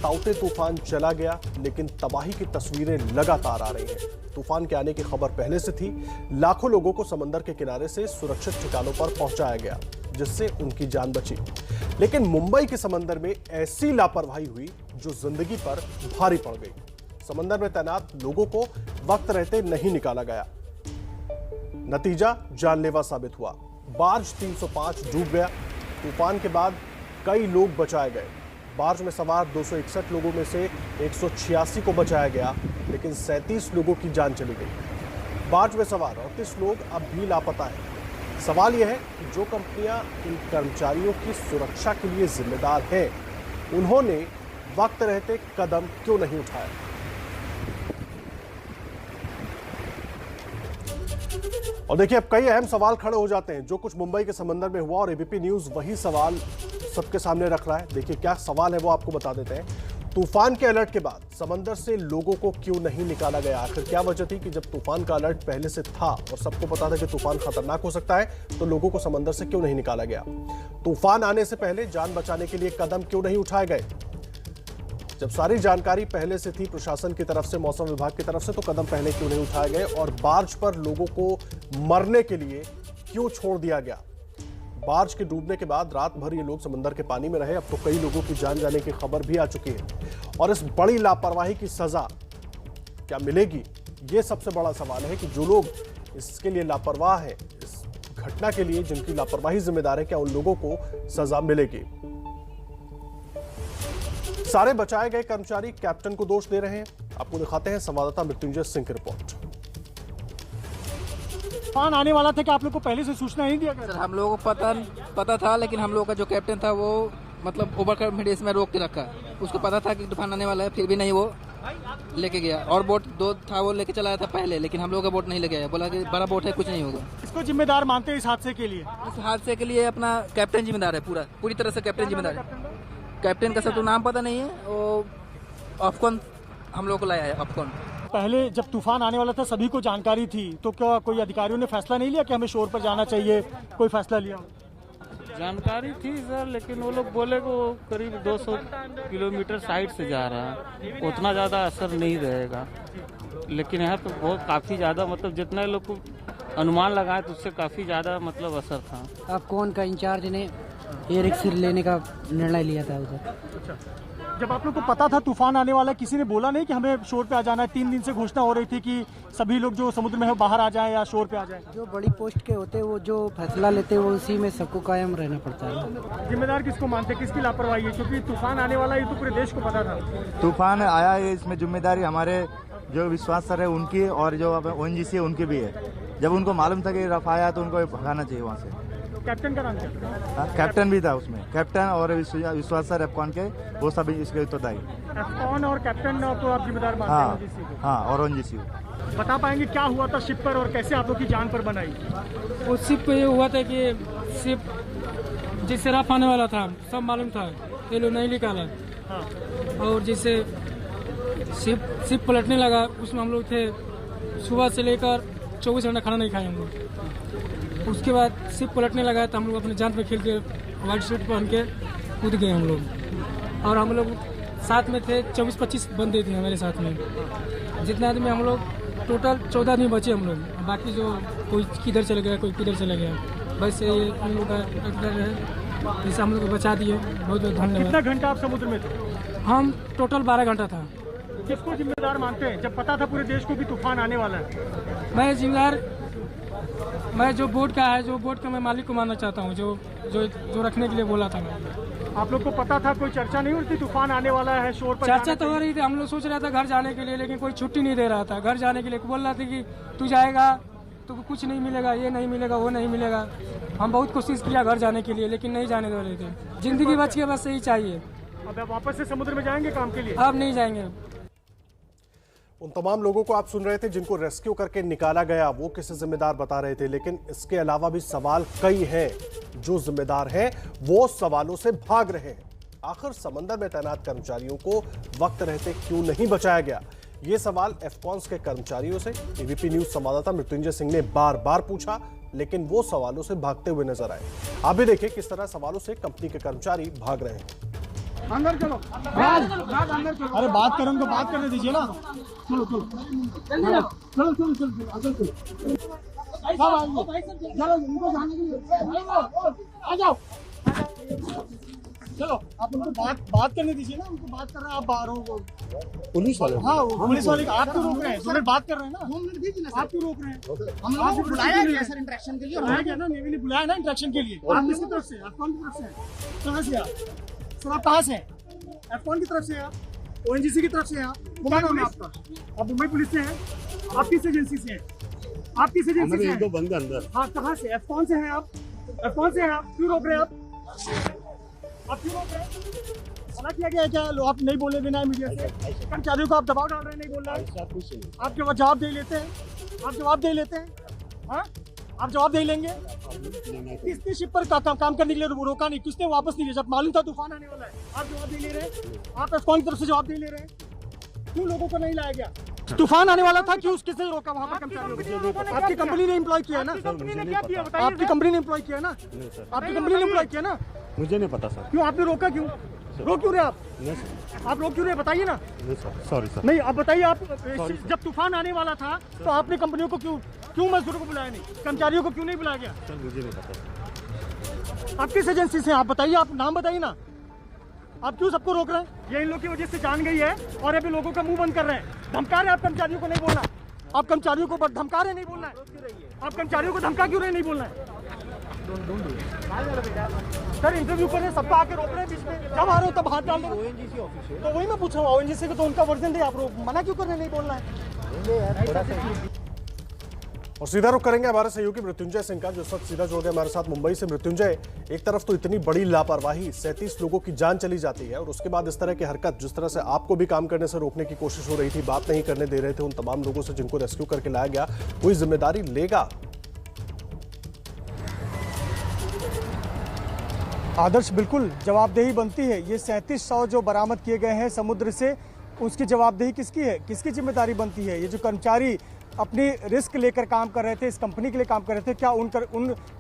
ताउते तूफान चला गया, लेकिन तबाही की तस्वीरें लगातार आ रही हैं। तूफान के आने की खबर पहले से थी। लाखों लोगों को समंदर के किनारे से सुरक्षित ठिकानों पर पहुंचाया गया, जिससे उनकी जान बची। लेकिन मुंबई के समंदर में ऐसी लापरवाही हुई जो जिंदगी पर भारी पड़ गई। समंदर में तैनात लोगों को वक्त रहते नहीं निकाला गया। नतीजा जानलेवा साबित हुआ। बार्ज 305 डूब गया। तूफान के बाद कई लोग बचाए गए। बार्ज में सवार 261 लोगों में से 186 को बचाया गया, लेकिन 37 लोगों की जान चली गई। बार्ज में सवार 38 लोग अब भी लापता हैं। सवाल यह है कि जो कंपनियां इन कर्मचारियों की सुरक्षा के लिए जिम्मेदार हैं, उन्होंने वक्त रहते कदम क्यों नहीं उठाया। और देखिए, अब कई अहम सवाल खड़े हो जाते हैं। जो कुछ मुंबई के समंदर में हुआ और एबीपी न्यूज वही सवाल सबके सामने रख रहा है। देखिए क्या सवाल है वो आपको बता देते हैं। तूफान के अलर्ट के बाद समंदर से लोगों को क्यों नहीं निकाला गया? आखिर क्या वजह थी कि जब तूफान का अलर्ट पहले से था और सबको पता था कि तूफान खतरनाक हो सकता है, तो लोगों को समंदर से क्यों नहीं निकाला गया? तूफान आने से पहले जान बचाने के लिए कदम क्यों नहीं उठाए गए? जब सारी जानकारी पहले से थी प्रशासन की तरफ से, मौसम विभाग की तरफ से, तो कदम पहले क्यों नहीं उठाए गए? और बार्ज पर लोगों को मरने के लिए क्यों छोड़ दिया गया? बार्ज के डूबने के बाद रात भर ये लोग समंदर के पानी में रहे। अब तो कई लोगों की जान जाने की खबर भी आ चुकी है। और इस बड़ी लापरवाही की सजा क्या मिलेगी? ये सबसे बड़ा सवाल है कि जो लोग इसके लिए लापरवाह है, इस घटना के लिए जिनकी लापरवाही जिम्मेदार है, क्या उन लोगों को सजा मिलेगी? सारे बचाए गए कर्मचारी कैप्टन को दोष दे रहे हैं। आपको दिखाते हैं संवाददाता मृत्युंजय सिंह की रिपोर्ट। तूफान आने वाला था कि आप लोग को पहले से सूचना नहीं दिया गया? सर, हम लोगों को पता था, लेकिन हम लोगों का जो कैप्टन था वो मतलब ओवर कॉन्फिडेंस में रोक के रखा। उसको पता था कि तूफान आने वाला है, फिर भी नहीं वो लेके गया। और बोट 2 था वो लेके चलाया था पहले, लेकिन हम लोगों का बोट नहीं लेके गया। बोला कि बड़ा बोट है, कुछ नहीं होगा। इसको जिम्मेदार मानते हैं इस हादसे के लिए? इस हादसे के लिए अपना कैप्टन जिम्मेदार है, पूरी तरह से कैप्टन जिम्मेदार है। कैप्टन का सब तो नाम पता नहीं है। वो ऑफकॉन हम लोग को लाया है। ऑफकॉन पहले जब तूफान आने वाला था सभी को जानकारी थी, तो क्या कोई अधिकारियों ने फैसला नहीं लिया कि हमें शोर पर जाना चाहिए? कोई फैसला लिया? जानकारी थी सर, लेकिन वो लोग बोले कि वो करीब 200 किलोमीटर साइड से जा रहा है, उतना ज़्यादा असर नहीं रहेगा। लेकिन यहाँ तो बहुत काफ़ी ज़्यादा, मतलब जितना लोग को अनुमान लगाए तो उससे काफ़ी ज़्यादा मतलब असर था। अब कौन का इंचार्ज ने एयर एक्सिर लेने का निर्णय लिया था उधर? जब आप लोग को पता था तूफान आने वाला, किसी ने बोला नहीं कि हमें शोर पे आ जाना है? 3 दिन से घोषणा हो रही थी कि सभी लोग जो समुद्र में है बाहर आ जाएं या शोर पे आ जाएं। जो बड़ी पोस्ट के होते हैं वो जो फैसला लेते हैं वो उसी में सबको कायम रहना पड़ता है। जिम्मेदार किसको मानते हैं? किसकी लापरवाही है? क्योंकि तूफान आने वाला, ये तो पूरे देश को पता था। तूफान आया है, इसमें जिम्मेदारी हमारे जो विश्वास सर है उनकी और जो ONGC है उनकी भी है। जब उनको मालूम था कि रफ आया तो उनको भगाना चाहिए वहाँ से। कैप्टन का नाम क्या? कैप्टन भी था उसमें, कैप्टन और विश्वास सर एफकॉन के, वो सब इसके उत्तरदायी। एफकॉन और कैप्टन को आप जिम्मेदार मानते हैं? हाँ, और ONGC। बता पाएंगे क्या हुआ था शिप पर और कैसे आप लोग की जान पर बनाई? उस शिप पे ये हुआ था कि शिप जिससे रफ आने वाला था सब मालूम था, ये लोग नहीं निकाला। हाँ। और जिससे शिप पलटने लगा, उसमें हम लोग थे। सुबह से लेकर 24 घंटा खाना नहीं खाए हम लोग। उसके बाद शिप पलटने लगा तो हम लोग अपने जान पे खेल के वाइट सूट पहन के कूद गए हम लोग। और हम लोग साथ में थे, 24-25 बंदे थे हमारे साथ में। जितने आदमी हम लोग टोटल 14 आदमी बचे हम लोग। बाकी जो कोई किधर चले गया, कोई किधर चला गया, बस ये हम लोग का डर है। जैसे हम लोग को बचा दिए, बहुत बहुत धन्यवाद। कितना घंटा आप समुद्र में थे? हम टोटल 12 घंटा था। किसको जिम्मेदार मानते हैं जब पता था पूरे देश को कि तूफान आने वाला है? मैं जिम्मेदार, मैं जो बोट का है, जो बोट का मैं मालिक को मानना चाहता हूँ, जो रखने के लिए बोला था। आप लोग को पता था? कोई चर्चा नहीं हो रही थी तूफान आने वाला है, शोर पर? चर्चा तो हो रही थी, हम लोग सोच रहे थे घर जाने के लिए, लेकिन कोई छुट्टी नहीं दे रहा था घर जाने के लिए। बोल रहा था कि तू जाएगा तो कुछ नहीं मिलेगा, ये नहीं मिलेगा, वो नहीं मिलेगा। हम बहुत कोशिश किया घर जाने के लिए, लेकिन नहीं जाने दे रहे थे। जिंदगी बच के बस यही चाहिए। अब वापस से समुद्र में जाएंगे काम के लिए? अब नहीं जाएंगे। उन तमाम लोगों को आप सुन रहे थे जिनको रेस्क्यू करके निकाला गया, वो किसे जिम्मेदार बता रहे थे। लेकिन इसके अलावा भी सवाल कई हैं। जो जिम्मेदार हैं वो सवालों से भाग रहे हैं। आखिर समंदर में तैनात कर्मचारियों को वक्त रहते क्यों नहीं बचाया गया? ये सवाल एफकॉन्स के कर्मचारियों से एबीपी न्यूज संवाददाता मृत्युंजय सिंह ने बार बार पूछा, लेकिन वो सवालों से भागते हुए नजर आए। आप भी देखिए किस तरह सवालों से कंपनी के कर्मचारी भाग रहे हैं। अंदर चलो, अंदर चलो। अरे बात करो, उनको बात करने दीजिए ना। चलो चलो चलो चलो चलो अंदर चलो। उनको जाने दीजिए, आ जाओ। चलो आप उनको बात करने दीजिए ना, उनको बात कर रहे हैं, आप बाहर हो। पुलिस वाले? हाँ, पुलिस वाले आप क्यों रोक रहे हैं? सर बात कर रहे हैं ना, 2 मिनट दीजिए ना। आप क्यों रोक रहे हैं? हम लोगों को बुलाया गया सर इंटरेक्शन के लिए, बुलाया गया ना, नेवी ने बुलाया ना इंटरेक्शन के लिए। आप किसकी तरफ से? आप कौन की तरफ से? कहाँ से आप? सर आप कहाँ से? आप कौन की तरफ से? आप ONGC की तरफ से? आप क्या नाम है आपका? आप मुंबई पुलिस से हैं? आप किस एजेंसी से हैं? आप किस एजेंसी से हैं? बंदे अंदर। हाँ, कहाँ से? F-कौन से हैं आप? F-कौन से हैं आप? क्यों रोक रहे हैं आप क्यों रोक रहे हैं? मना किया गया है क्या? लो आप नहीं बोलने देना है मीडिया से। कर्मचारियों को आप दबाव डाल रहे हैं, नहीं बोल रहे हैं। आप जवाब दे लेते हैं, आप जवाब दे लेते हैं। हाँ, आप जवाब दे लेंगे। किसने शिप पर काम करने के लिए रोका नहीं? किसने वापस नहीं लिया जब मालूम था तूफान आने वाला है? आप जवाब दे ले रहे हैं। आप F-कौन की तरफ से जवाब दे ले रहे हैं। क्यों लोगों को नहीं लाया गया? तूफान आने वाला था, क्यों किसने रोका वहाँ पर कर्मचारियों को? आपकी कंपनी ने एम्प्लॉय किया है ना? आपकी कंपनी ने एम्प्लॉय किया है ना? आपकी कंपनी ने एम्प्लॉय किया ना? मुझे नहीं पता सर। क्यों आपने रोका? क्यों रोक क्यों रहे आप? आप रोक क्यों रहे? बताइए ना। Sorry sir. नहीं आप बताइए, आप जब तूफान आने वाला था तो आपने कंपनियों को क्यों मजदूरों को बुलाया नहीं? कर्मचारियों को क्यों नहीं बुलाया गया? सर मुझे नहीं पता। आप किस एजेंसी से? आप बताइए, आप नाम बताइए ना। आप क्यों सबको रोक रहे हैं? ये इन लोगों की वजह से जान गई है और अभी लोगों का मुंह बंद कर रहे हैं। धमका रहे हैं आप कर्मचारियों को नहीं बोलना। आप कर्मचारियों को धमका रहे नहीं बोलना है। आप कर्मचारियों को धमका क्यों रहे नहीं बोलना है? सर इंटरव्यू कर रहे हैं, सबको आके रोक रहे हैं बीच में। जब आ रहे हो तब हाथ डाल दो। ONGC ऑफिस तो वही मैं पूछ रहा हूँ, ONGC को तो उनका वर्जन दे, आप मना क्यों कर रहे नहीं बोलना है? और सीधा रुख करेंगे हमारे सहयोगी मृत्युंजय सिंह का, जो इस वक्त सीधा जुड़ गए हमारे साथ मुंबई से। मृत्युंजय, एक तरफ तो इतनी बड़ी लापरवाही, 37 लोगों की जान चली जाती है, और उसके बाद इस तरह की हरकत, जिस तरह से आपको भी काम करने से रोकने की कोशिश हो रही थी, बात नहीं करने दे रहे थे उन तमाम लोगों से जिनको रेस्क्यू करके लाया गया, कोई जिम्मेदारी लेगा? आदर्श, बिल्कुल जवाबदेही बनती है। ये 3700 जो बरामद किए गए हैं समुद्र से, उसकी जवाबदेही किसकी है? किसकी जिम्मेदारी बनती है? ये जो कर्मचारी अपनी रिस्क लेकर काम कर रहे थे, इस कंपनी के लिए काम कर रहे थे, क्या उन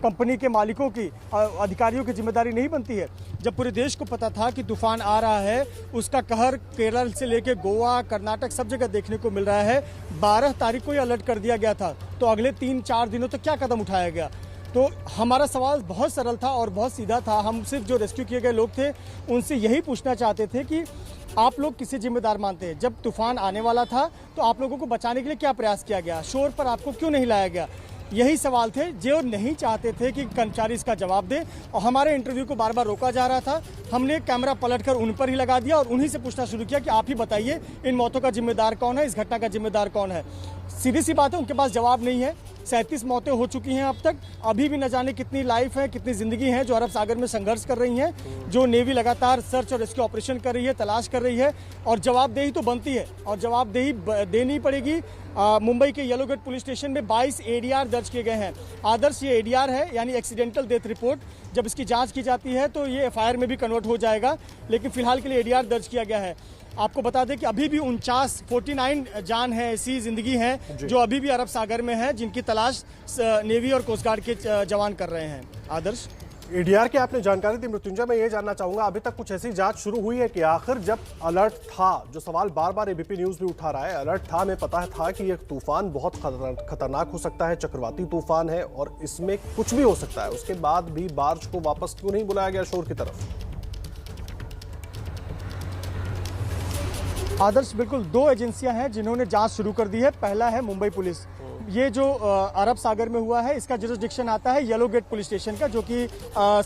कंपनी के मालिकों की, अधिकारियों की जिम्मेदारी नहीं बनती है? जब पूरे देश को पता था कि तूफान आ रहा है, उसका कहर केरल से लेकर गोवा, कर्नाटक सब जगह देखने को मिल रहा है, 12 तारीख को ही अलर्ट कर दिया गया था, तो अगले 3-4 दिनों तक क्या कदम उठाया गया? तो हमारा सवाल बहुत सरल था और बहुत सीधा था। हम सिर्फ जो रेस्क्यू किए गए लोग थे उनसे यही पूछना चाहते थे कि आप लोग किसे जिम्मेदार मानते हैं? जब तूफान आने वाला था तो आप लोगों को बचाने के लिए क्या प्रयास किया गया? शोर पर आपको क्यों नहीं लाया गया? यही सवाल थे जो नहीं चाहते थे कि कर्मचारी इसका जवाब दे, और हमारे इंटरव्यू को बार बार रोका जा रहा था। हमने कैमरा पलटकर उन पर ही लगा दिया और उन्हीं से पूछना शुरू किया कि आप ही बताइए, इन मौतों का जिम्मेदार कौन है? इस घटना का जिम्मेदार कौन है? सीधी सी बात है, उनके पास जवाब नहीं है। 37 मौतें हो चुकी हैं अब तक, अभी भी न जाने कितनी लाइफ है, कितनी जिंदगी हैं जो अरब सागर में संघर्ष कर रही हैं, जो नेवी लगातार सर्च और रेस्क्यू ऑपरेशन कर रही है, तलाश कर रही है, और जवाबदेही तो बनती है और जवाबदेही देनी पड़ेगी। मुंबई के येलो गेट पुलिस स्टेशन में 22 ADR दर्ज किए गए हैं। आदर्श, ये ADR है यानी एक्सीडेंटल डेथ रिपोर्ट, जब इसकी जांच की जाती है तो ये FIR में भी कन्वर्ट हो जाएगा, लेकिन फिलहाल के लिए ADR दर्ज किया गया है। आपको बता दें कि अभी भी 49 जान है, ऐसी जिंदगी है जो अभी भी अरब सागर में है, जिनकी तलाश नेवी और कोस्ट गार्ड के जवान कर रहे हैं। आदर्श, ADR की आपने जानकारी दी मृत्युंजय, मैं ये जानना चाहूंगा अभी तक कुछ ऐसी जांच शुरू हुई है कि आखिर जब अलर्ट था, जो सवाल बार बार ABP न्यूज भी उठा रहा है, अलर्ट था, हमें पता था कि ये तूफान बहुत खतरनाक हो सकता है, चक्रवाती तूफान है और इसमें कुछ भी हो सकता है, उसके बाद भी बार्ज को वापस क्यों नहीं बुलाया गया शोर की तरफ? आदर्श, बिल्कुल 2 एजेंसियां हैं जिन्होंने जांच शुरू कर दी है। पहला है मुंबई पुलिस। ये जो अरब सागर में हुआ है, इसका जुरिसडिक्शन आता है येलो गेट पुलिस स्टेशन का, जो कि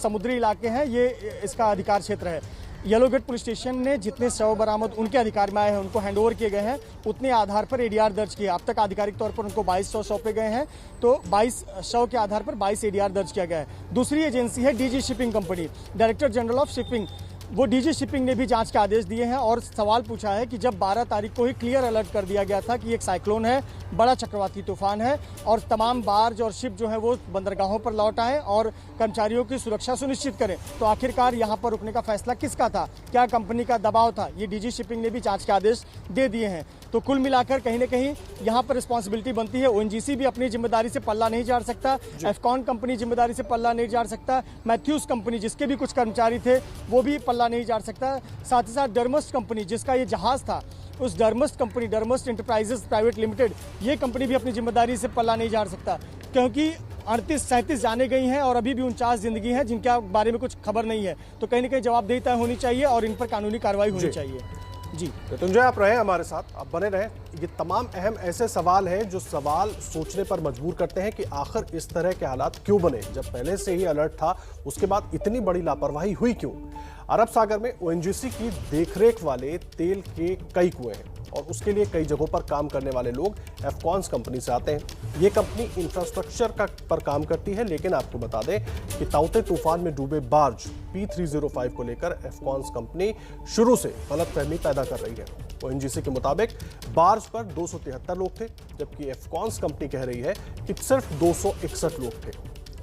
समुद्री इलाके हैं, ये इसका अधिकार क्षेत्र है। येलो गेट पुलिस स्टेशन ने जितने शव बरामद उनके अधिकार में आए हैं, उनको हैंडओवर किए गए हैं, उतने आधार पर ADR दर्ज किए। अब तक आधिकारिक तौर पर उनको 2200 सौंपे गए हैं, तो 22 शव के आधार पर 22 ADR दर्ज किया गया है। दूसरी एजेंसी है DG shipping company, director general of shipping. वो DG शिपिंग ने भी जांच के आदेश दिए हैं और सवाल पूछा है कि जब 12 तारीख को ही क्लियर अलर्ट कर दिया गया था कि एक साइक्लोन है, बड़ा चक्रवाती तूफान है, और तमाम बार्ज और शिप जो है वो बंदरगाहों पर लौट आए और कर्मचारियों की सुरक्षा सुनिश्चित करें, तो आखिरकार यहाँ पर रुकने का फैसला किसका था? क्या कंपनी का दबाव था? ये DG शिपिंग ने भी जांच के आदेश दे दिए हैं। तो कुल मिलाकर कहीं ना कहीं यहाँ पर रिस्पॉन्सिबिलिटी बनती है। ONGC भी अपनी जिम्मेदारी से पल्ला नहीं झाड़ सकता, F-कॉन कंपनी जिम्मेदारी से पल्ला नहीं झाड़ सकता, मैथ्यूज कंपनी जिसके भी कुछ कर्मचारी थे वो भी पल्ला पल्ला नहीं झाड़ सकता। साथ ही साथ डर्मस्ट कंपनी, जिसका ये जहाज था, उस डर्मस्ट कंपनी, डर्मस्ट एंटरप्राइजेस प्राइवेट लिमिटेड, ये कंपनी भी अपनी जिम्मेदारी से पल्ला नहीं झाड़ सकता, क्योंकि 38-37 जाने गई हैं और अभी भी 49 जिंदगी हैं जिनके बारे में कुछ खबर नहीं है। तो कहीं ना कहीं जवाबदेही तय होनी चाहिए और इन पर कानूनी कार्रवाई होनी चाहिए। जी मृत्युंजय, आप रहे हमारे साथ, आप बने रहें। ये तमाम अहम ऐसे सवाल हैं जो सवाल सोचने पर मजबूर करते हैं कि आखिर इस तरह के हालात क्यों बने। जब पहले से ही अलर्ट था, उसके बाद इतनी बड़ी लापरवाही हुई क्यों? अरब सागर में ओएनजीसी की देखरेख वाले तेल के कई कुएं हैं और उसके लिए कई जगहों पर काम करने वाले लोग एफकॉन्स कंपनी से आते हैं। ये कंपनी इंफ्रास्ट्रक्चर पर काम करती है, लेकिन आपको बता दें कि ताउते तूफान में डूबे बार्ज P305 को लेकर एफकॉन्स कंपनी शुरू से गलतफहमी पैदा कर रही है। ओएनजीसी के मुताबिक बार्ज पर 273 लोग थे, जबकि एफकॉन्स कंपनी कह रही है कि सिर्फ 261 लोग थे।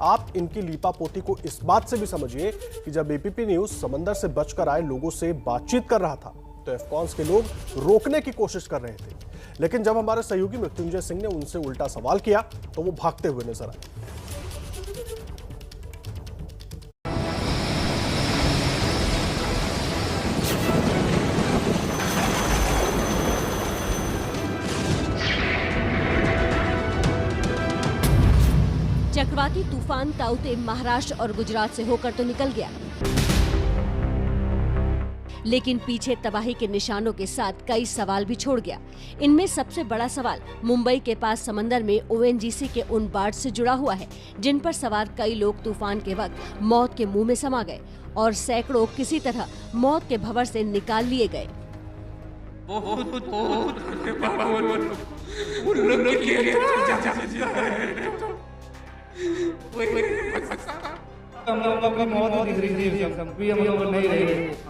आप इनकी लीपापोती को इस बात से भी समझिए कि जब एबीपी न्यूज समंदर से बचकर आए लोगों से बातचीत कर रहा था तो एफकॉन्स के लोग रोकने की कोशिश कर रहे थे, लेकिन जब हमारे सहयोगी मृत्युंजय सिंह ने उनसे उल्टा सवाल किया तो वो भागते हुए नजर आए। चक्रवाती तूफान ताउते महाराष्ट्र और गुजरात से होकर तो निकल गया, लेकिन पीछे तबाही के निशानों के साथ कई सवाल भी छोड़ गया। इनमें सबसे बड़ा सवाल मुंबई के पास समंदर में ओएनजीसी के उन बार्ज से जुड़ा हुआ है जिन पर सवार कई लोग तूफान के वक्त मौत के मुंह में समा गए और सैकड़ों किसी तरह मौत के भंवर से निकाल लिए गए।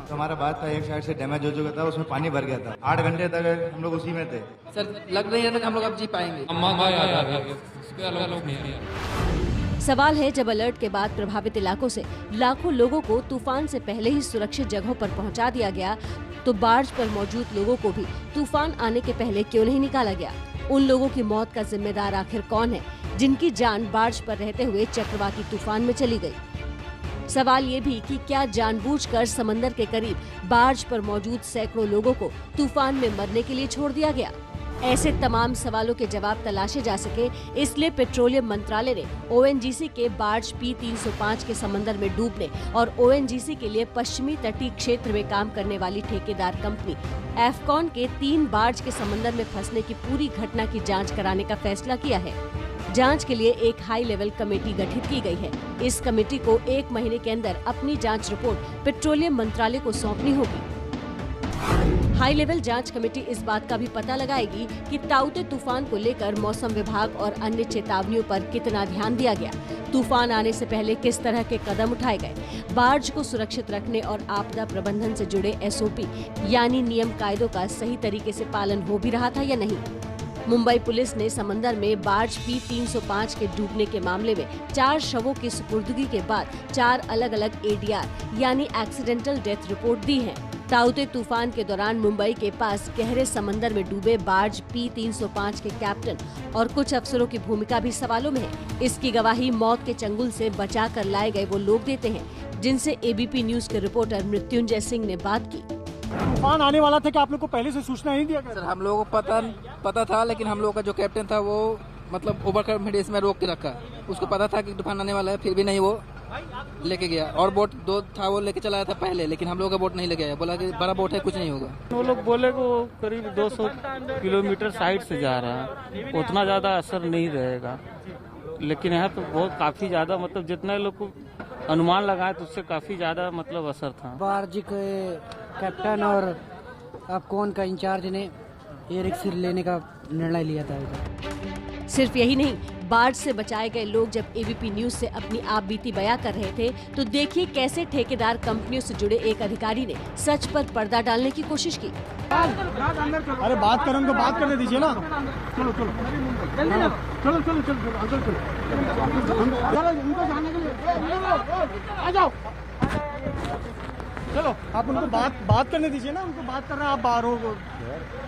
हमारा बात था, एक साइड से डैमेज हो चुका था, उसमें पानी भर गया था। 8 घंटे तक हम लोग उसी में थे। सर लग नहीं रहा था कि हम लोग अब जी पाएंगे। सवाल है, जब अलर्ट के बाद प्रभावित इलाकों से लाखों लोगों को तूफान से पहले ही सुरक्षित जगहों पर पहुंचा दिया गया, तो बार्ज पर मौजूद लोगों को भी तूफान आने के पहले क्यों नहीं निकाला गया? उन लोगों की मौत का जिम्मेदार आखिर कौन है जिनकी जान बार्ज पर रहते हुए चक्रवाती तूफान में चली गई? सवाल ये भी कि क्या जानबूझकर समंदर के करीब बार्ज पर मौजूद सैकड़ों लोगों को तूफान में मरने के लिए छोड़ दिया गया? ऐसे तमाम सवालों के जवाब तलाशे जा सके, इसलिए पेट्रोलियम मंत्रालय ने ओएनजीसी के बार्ज P305 के समंदर में डूबने और ओएनजीसी के लिए पश्चिमी तटीय क्षेत्र में काम करने वाली ठेकेदार कंपनी एफकॉन के 3 बार्ज के समंदर में फंसने की पूरी घटना की जांच कराने का फैसला किया है। जांच के लिए एक हाई लेवल कमेटी गठित की गई है। इस कमेटी को 1 महीने के अंदर अपनी जांच रिपोर्ट पेट्रोलियम मंत्रालय को सौंपनी होगी। हाई लेवल जांच कमेटी इस बात का भी पता लगाएगी कि ताउते तूफान को लेकर मौसम विभाग और अन्य चेतावनियों पर कितना ध्यान दिया गया, तूफान आने से पहले किस तरह के कदम उठाए गए, बार्ज को सुरक्षित रखने और आपदा प्रबंधन से जुड़े SOP यानी नियम कायदों का सही तरीके से पालन हो भी रहा था या नहीं। मुंबई पुलिस ने समंदर में बार्ज P305 के डूबने के मामले में 4 शवों की सुपुर्दगी के बाद 4 अलग-अलग ADR यानी एक्सीडेंटल डेथ रिपोर्ट दी है। ताउते तूफान के दौरान मुंबई के पास गहरे समंदर में डूबे बार्ज P305 के कैप्टन और कुछ अफसरों की भूमिका भी सवालों में है। इसकी गवाही मौत के चंगुल से बचा कर लाए गए वो लोग देते हैं जिनसे ABP न्यूज के रिपोर्टर मृत्युंजय सिंह ने बात की। तूफान आने वाला था कि आप लोग को पहले से सूचना नहीं दिया गया? सर हम लोगों को पता था, लेकिन हम लोग का जो कैप्टन था वो मतलब ओवर कॉन्फिडेंस में रोक के रखा। उसको पता था कि तूफान आने वाला है, फिर भी नहीं वो लेके गया। और बोट 2 था वो लेके चलाया था पहले, लेकिन हम लोग का बोट नहीं लेके आया। बोला कि बड़ा बोट है, कुछ नहीं होगा। वो लोग बोले को करीब 200 किलोमीटर साइड से जा रहा है, उतना ज्यादा असर नहीं रहेगा। लेकिन यहाँ तो बहुत काफी ज्यादा मतलब जितना लोग को अनुमान लगाए तो उससे काफी ज्यादा मतलब असर था। बार्ज के कैप्टन और एफकॉन का इंचार्ज ने ये रिस्क लेने का निर्णय लिया था। सिर्फ यही नहीं, बाढ़ से बचाए गए लोग जब ABP न्यूज से अपनी आप बीती बयां कर रहे थे तो देखिए कैसे ठेकेदार कंपनियों से जुड़े एक अधिकारी ने सच पर पर्दा डालने की कोशिश की। अरे बात करें तो बात करने दीजिए ना। चलो चलो चलो चलो चलो आ जाओ। चलो आप उनको बात करने दीजिए ना, उनको बात कर रहे हैं, आप बाहर हो।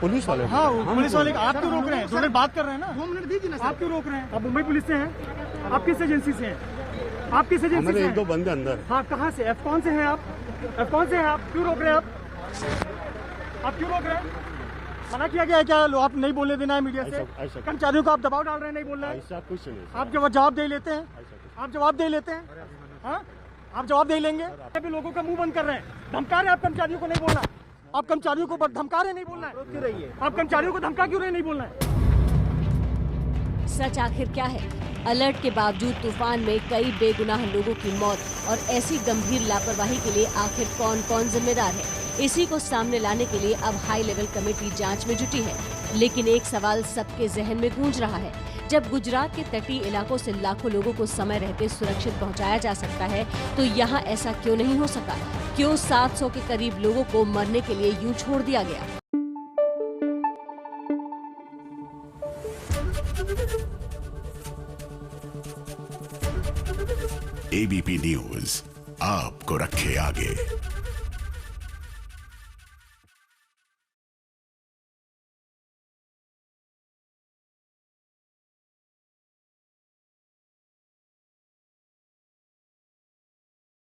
पुलिस वाले? हाँ पुलिस वाले आप क्यों रोक रहे हैं? 2 मिनट बात कर रहे हैं ना। 2 मिनट दीजिए ना। आप क्यों रोक रहे हैं? आप मुंबई पुलिस से हैं? आप किस एजेंसी से हैं? आप किस एजेंसी हमारे से एक दो हैं? बंदे अंदर है। हाँ, कहाँ से? F कौन से हैं आप? F कौन से हैं आप? क्यों रोक रहे हैं आप? आप क्यों रोक रहे हैं? मना किया गया है क्या? लो, आप नहीं बोलने देना है मीडिया से। ऐसा- कर्मचारियों को आप दबाव डाल रहे हैं, नहीं बोल रहे हैं। ऐसा कुछ नहीं सर। आप जवाब दे लेते हैं? ऐसा कुछ आप जवाब दे लेते हैं? हाँ, आप जवाब दे लेंगे? अभी लोगों का मुंह बंद कर रहे हैं, धमका रहे हैं आप कर्मचारियों को नहीं बोलना। आप कर्मचारियों को धमका रहे नहीं बोलना है। क्यों रही है? आप कर्मचारियों को धमका क्यों रहे नहीं बोलना है? सच आखिर क्या है? अलर्ट के बावजूद तूफान में कई बेगुनाह लोगों की मौत और ऐसी गंभीर लापरवाही के लिए आखिर कौन कौन जिम्मेदार है? इसी को सामने लाने के लिए अब हाई लेवल कमेटी जांच में जुटी है। लेकिन एक सवाल सबके जहन में गूंज रहा है, जब गुजरात के तटीय इलाकों से लाखों लोगों को समय रहते सुरक्षित पहुंचाया जा सकता है, तो यहाँ ऐसा क्यों नहीं हो सका? क्यों 700 के करीब लोगों को मरने के लिए यूं छोड़ दिया गया? एबीपी न्यूज आपको रखे आगे।